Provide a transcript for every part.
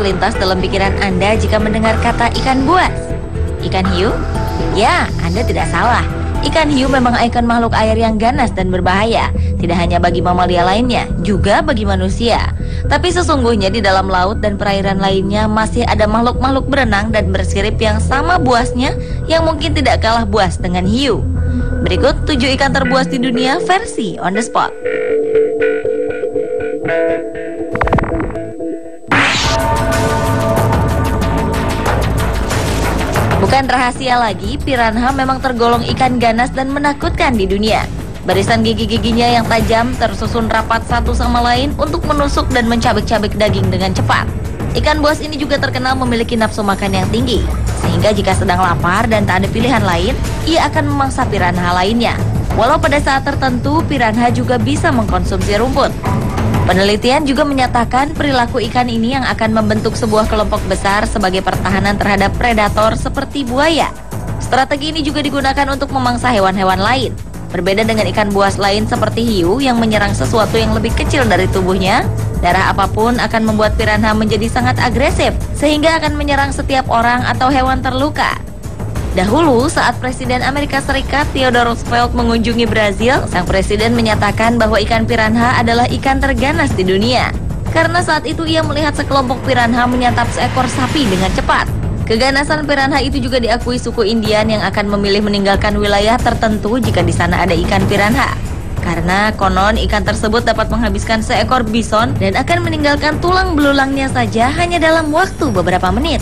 terlintas dalam pikiran Anda jika mendengar kata ikan buas? Ikan hiu? Ya, Anda tidak salah. Ikan hiu memang ikon makhluk air yang ganas dan berbahaya, tidak hanya bagi mamalia lainnya, juga bagi manusia. Tapi sesungguhnya di dalam laut dan perairan lainnya masih ada makhluk-makhluk berenang dan bersirip yang sama buasnya, yang mungkin tidak kalah buas dengan hiu. Berikut 7 ikan terbuas di dunia versi on the spot. Bukan rahasia lagi, piranha memang tergolong ikan ganas dan menakutkan di dunia. Barisan gigi-giginya yang tajam tersusun rapat satu sama lain untuk menusuk dan mencabik-cabik daging dengan cepat. Ikan buas ini juga terkenal memiliki nafsu makan yang tinggi, sehingga jika sedang lapar dan tak ada pilihan lain, ia akan memangsa piranha lainnya. Walau pada saat tertentu, piranha juga bisa mengkonsumsi rumput. Penelitian juga menyatakan perilaku ikan ini yang akan membentuk sebuah kelompok besar sebagai pertahanan terhadap predator seperti buaya. Strategi ini juga digunakan untuk memangsa hewan-hewan lain. Berbeda dengan ikan buas lain seperti hiu yang menyerang sesuatu yang lebih kecil dari tubuhnya, darah apapun akan membuat piranha menjadi sangat agresif, sehingga akan menyerang setiap orang atau hewan terluka. Dahulu, saat Presiden Amerika Serikat Theodore Roosevelt mengunjungi Brazil, sang presiden menyatakan bahwa ikan piranha adalah ikan terganas di dunia. Karena saat itu ia melihat sekelompok piranha menyantap seekor sapi dengan cepat. Keganasan piranha itu juga diakui suku Indian yang akan memilih meninggalkan wilayah tertentu jika di sana ada ikan piranha. Karena konon ikan tersebut dapat menghabiskan seekor bison dan akan meninggalkan tulang belulangnya saja hanya dalam waktu beberapa menit.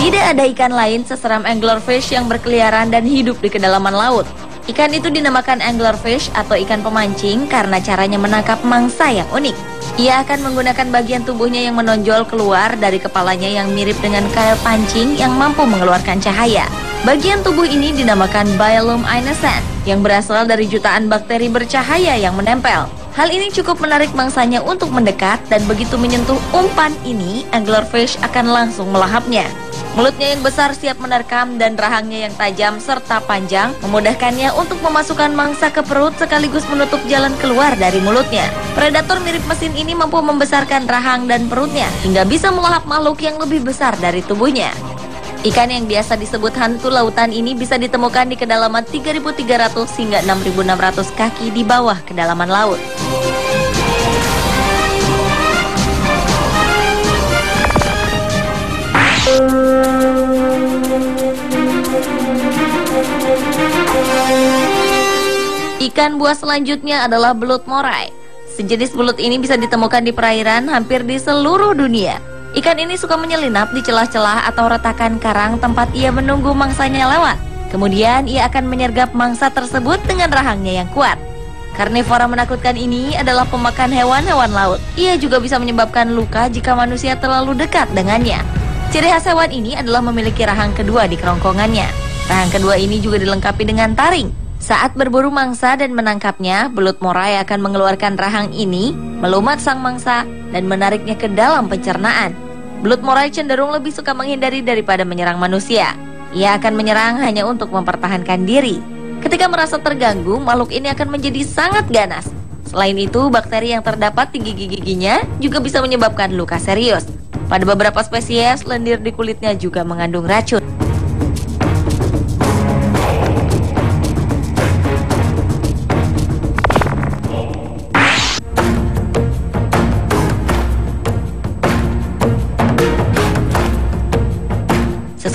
Tidak ada ikan lain seseram anglerfish yang berkeliaran dan hidup di kedalaman laut. Ikan itu dinamakan anglerfish atau ikan pemancing karena caranya menangkap mangsa yang unik. Ia akan menggunakan bagian tubuhnya yang menonjol keluar dari kepalanya yang mirip dengan kail pancing yang mampu mengeluarkan cahaya. Bagian tubuh ini dinamakan bioluminescent yang berasal dari jutaan bakteri bercahaya yang menempel. Hal ini cukup menarik mangsanya untuk mendekat dan begitu menyentuh umpan ini, anglerfish akan langsung melahapnya. Mulutnya yang besar siap menerkam dan rahangnya yang tajam serta panjang memudahkannya untuk memasukkan mangsa ke perut sekaligus menutup jalan keluar dari mulutnya. Predator mirip mesin ini mampu membesarkan rahang dan perutnya hingga bisa melahap makhluk yang lebih besar dari tubuhnya. Ikan yang biasa disebut hantu lautan ini bisa ditemukan di kedalaman 3.300 hingga 6.600 kaki di bawah kedalaman laut. Ikan buas selanjutnya adalah belut moray. Sejenis belut ini bisa ditemukan di perairan hampir di seluruh dunia. Ikan ini suka menyelinap di celah-celah atau retakan karang tempat ia menunggu mangsanya lewat. Kemudian ia akan menyergap mangsa tersebut dengan rahangnya yang kuat. Karnivora menakutkan ini adalah pemakan hewan-hewan laut. Ia juga bisa menyebabkan luka jika manusia terlalu dekat dengannya. Ciri khas hewan ini adalah memiliki rahang kedua di kerongkongannya. Rahang kedua ini juga dilengkapi dengan taring. Saat berburu mangsa dan menangkapnya, belut moray akan mengeluarkan rahang ini, melumat sang mangsa, dan menariknya ke dalam pencernaan. Belut moray cenderung lebih suka menghindari daripada menyerang manusia. Ia akan menyerang hanya untuk mempertahankan diri. Ketika merasa terganggu, makhluk ini akan menjadi sangat ganas. Selain itu, bakteri yang terdapat di gigi-giginya juga bisa menyebabkan luka serius. Pada beberapa spesies, lendir di kulitnya juga mengandung racun.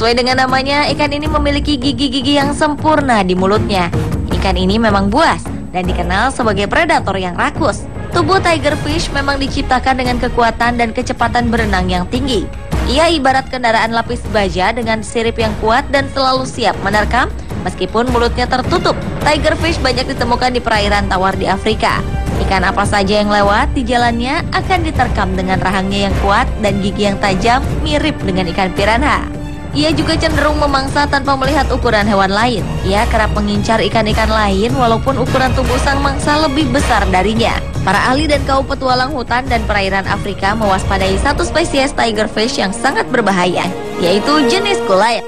Sesuai dengan namanya, ikan ini memiliki gigi-gigi yang sempurna di mulutnya. Ikan ini memang buas dan dikenal sebagai predator yang rakus. Tubuh tigerfish memang diciptakan dengan kekuatan dan kecepatan berenang yang tinggi. Ia ibarat kendaraan lapis baja dengan sirip yang kuat dan selalu siap menerkam meskipun mulutnya tertutup. Tigerfish banyak ditemukan di perairan tawar di Afrika. Ikan apa saja yang lewat di jalannya akan diterkam dengan rahangnya yang kuat dan gigi yang tajam mirip dengan ikan piranha. Ia juga cenderung memangsa tanpa melihat ukuran hewan lain. Ia kerap mengincar ikan-ikan lain walaupun ukuran tubuh sang mangsa lebih besar darinya. Para ahli dan kaum petualang hutan dan perairan Afrika mewaspadai satu spesies tigerfish yang sangat berbahaya, yaitu jenis goliath.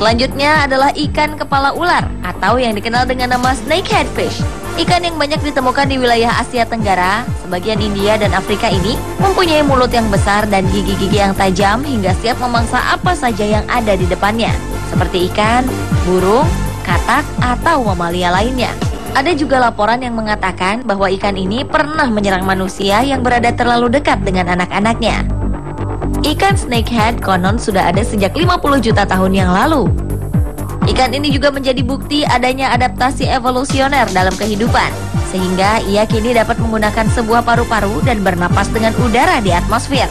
Selanjutnya adalah ikan kepala ular atau yang dikenal dengan nama snakehead fish. Ikan yang banyak ditemukan di wilayah Asia Tenggara, sebagian India dan Afrika ini mempunyai mulut yang besar dan gigi-gigi yang tajam hingga siap memangsa apa saja yang ada di depannya, seperti ikan, burung, katak, atau mamalia lainnya. Ada juga laporan yang mengatakan bahwa ikan ini pernah menyerang manusia yang berada terlalu dekat dengan anak-anaknya. Ikan snakehead konon sudah ada sejak 50 juta tahun yang lalu. Ikan ini juga menjadi bukti adanya adaptasi evolusioner dalam kehidupan, sehingga ia kini dapat menggunakan sebuah paru-paru dan bernapas dengan udara di atmosfer.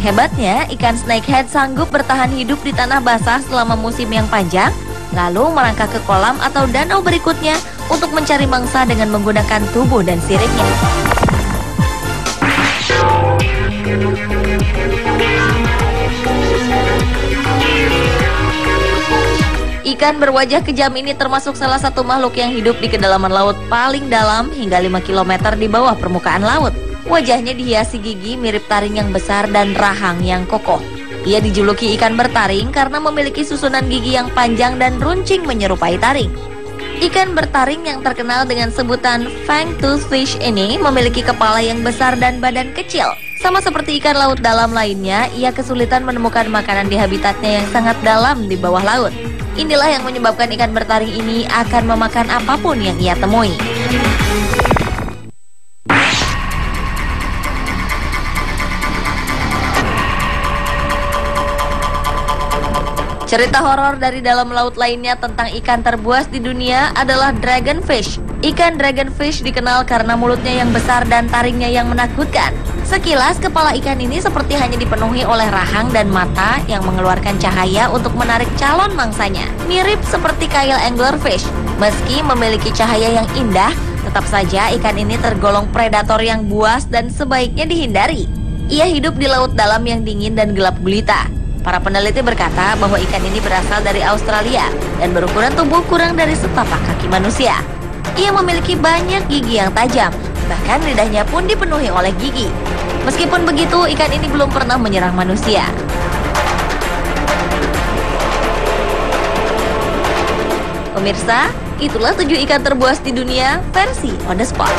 Hebatnya, ikan snakehead sanggup bertahan hidup di tanah basah selama musim yang panjang, lalu merangkak ke kolam atau danau berikutnya untuk mencari mangsa dengan menggunakan tubuh dan siripnya. Ikan berwajah kejam ini termasuk salah satu makhluk yang hidup di kedalaman laut paling dalam hingga 5 km di bawah permukaan laut. Wajahnya dihiasi gigi mirip taring yang besar dan rahang yang kokoh. Ia dijuluki ikan bertaring karena memiliki susunan gigi yang panjang dan runcing menyerupai taring. Ikan bertaring yang terkenal dengan sebutan fang-tooth fish ini memiliki kepala yang besar dan badan kecil. Sama seperti ikan laut dalam lainnya, ia kesulitan menemukan makanan di habitatnya yang sangat dalam di bawah laut. Inilah yang menyebabkan ikan bertaring ini akan memakan apapun yang ia temui. Cerita horor dari dalam laut lainnya tentang ikan terbuas di dunia adalah dragonfish. Ikan dragonfish dikenal karena mulutnya yang besar dan taringnya yang menakutkan. Sekilas, kepala ikan ini seperti hanya dipenuhi oleh rahang dan mata yang mengeluarkan cahaya untuk menarik calon mangsanya. Mirip seperti kail anglerfish. Meski memiliki cahaya yang indah, tetap saja ikan ini tergolong predator yang buas dan sebaiknya dihindari. Ia hidup di laut dalam yang dingin dan gelap gulita. Para peneliti berkata bahwa ikan ini berasal dari Australia dan berukuran tubuh kurang dari setapak kaki manusia. Ia memiliki banyak gigi yang tajam, bahkan lidahnya pun dipenuhi oleh gigi. Meskipun begitu, ikan ini belum pernah menyerang manusia. Pemirsa, itulah 7 ikan terbuas di dunia versi On The Spot.